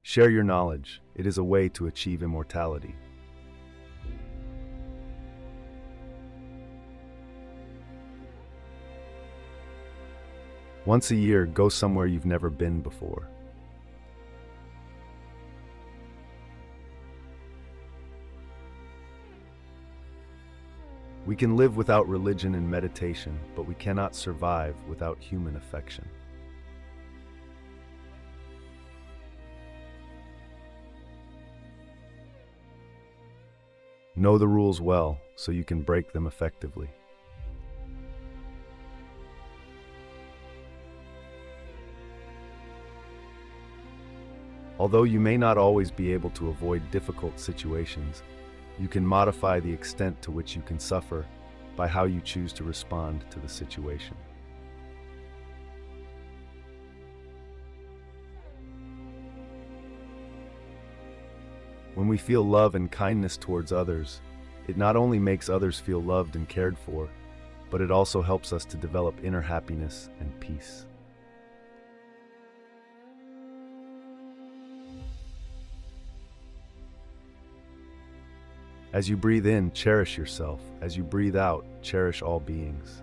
Share your knowledge. It is a way to achieve immortality. Once a year, go somewhere you've never been before. We can live without religion and meditation, but we cannot survive without human affection. Know the rules well so you can break them effectively. Although you may not always be able to avoid difficult situations, you can modify the extent to which you can suffer by how you choose to respond to the situation. When we feel love and kindness towards others, it not only makes others feel loved and cared for, but it also helps us to develop inner happiness and peace. As you breathe in, cherish yourself. As you breathe out, cherish all beings.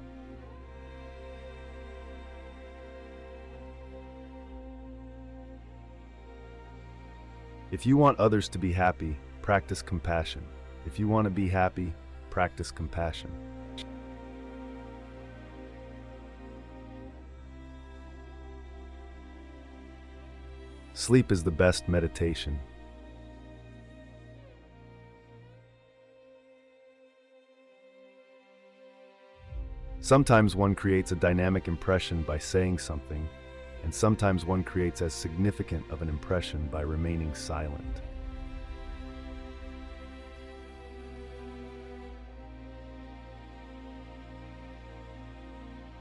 If you want others to be happy, practice compassion. If you want to be happy, practice compassion. Sleep is the best meditation. Sometimes one creates a dynamic impression by saying something, and sometimes one creates as significant of an impression by remaining silent.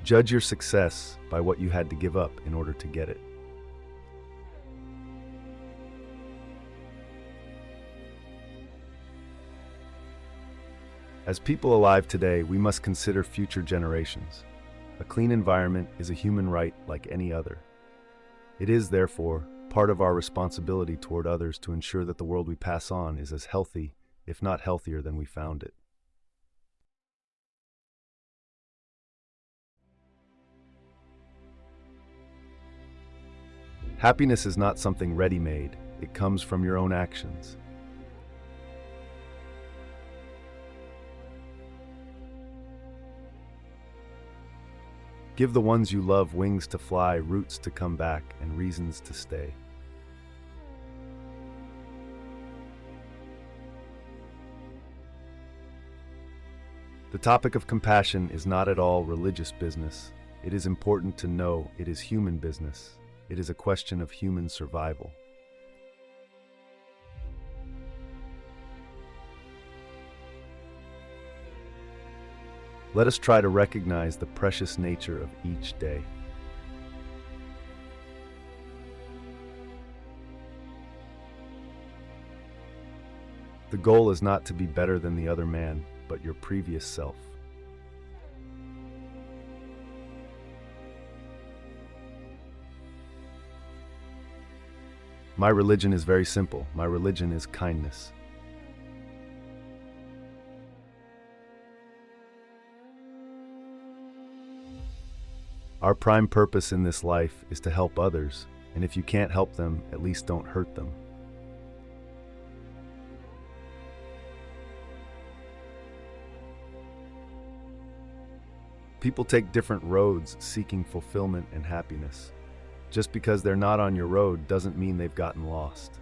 Judge your success by what you had to give up in order to get it. As people alive today, we must consider future generations. A clean environment is a human right like any other. It is, therefore, part of our responsibility toward others to ensure that the world we pass on is as healthy, if not healthier, than we found it. Happiness is not something ready-made. It comes from your own actions. Give the ones you love wings to fly, roots to come back, and reasons to stay. The topic of compassion is not at all religious business. It is important to know it is human business. It is a question of human survival. Let us try to recognize the precious nature of each day. The goal is not to be better than the other man, but your previous self. My religion is very simple. My religion is kindness. Our prime purpose in this life is to help others, and if you can't help them, at least don't hurt them. People take different roads seeking fulfillment and happiness. Just because they're not on your road doesn't mean they've gotten lost.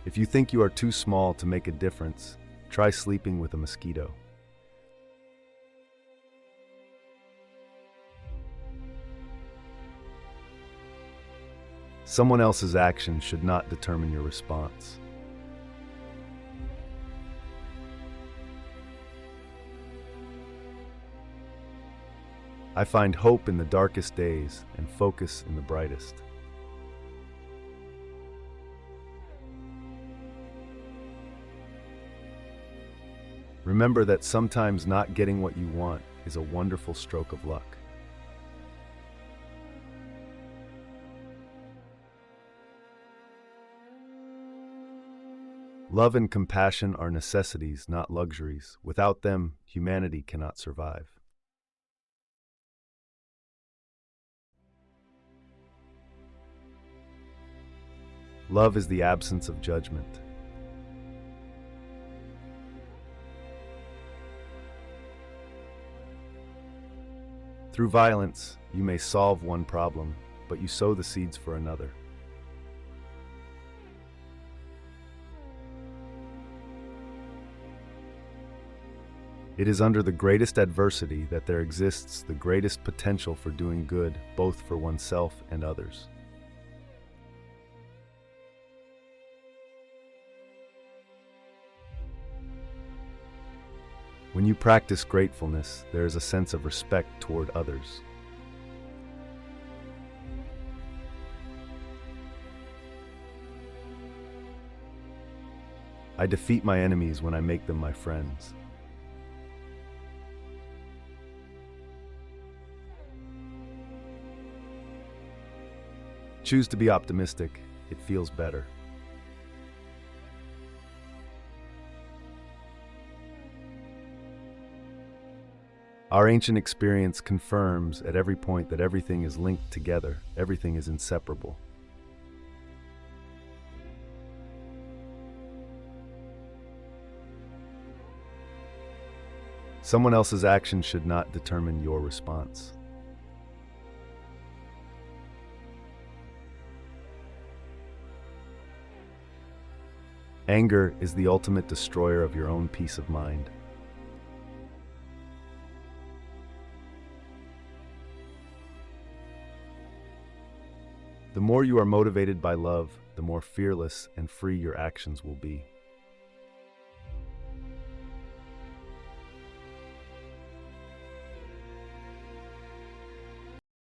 If you think you are too small to make a difference, try sleeping with a mosquito. Someone else's action should not determine your response. I find hope in the darkest days and focus in the brightest. Remember that sometimes not getting what you want is a wonderful stroke of luck. Love and compassion are necessities, not luxuries. Without them, humanity cannot survive. Love is the absence of judgment. Through violence, you may solve one problem, but you sow the seeds for another. It is under the greatest adversity that there exists the greatest potential for doing good, both for oneself and others. When you practice gratefulness, there is a sense of respect toward others. I defeat my enemies when I make them my friends. Choose to be optimistic. It feels better. Our ancient experience confirms at every point that everything is linked together, everything is inseparable. Someone else's action should not determine your response. Anger is the ultimate destroyer of your own peace of mind. The more you are motivated by love, the more fearless and free your actions will be.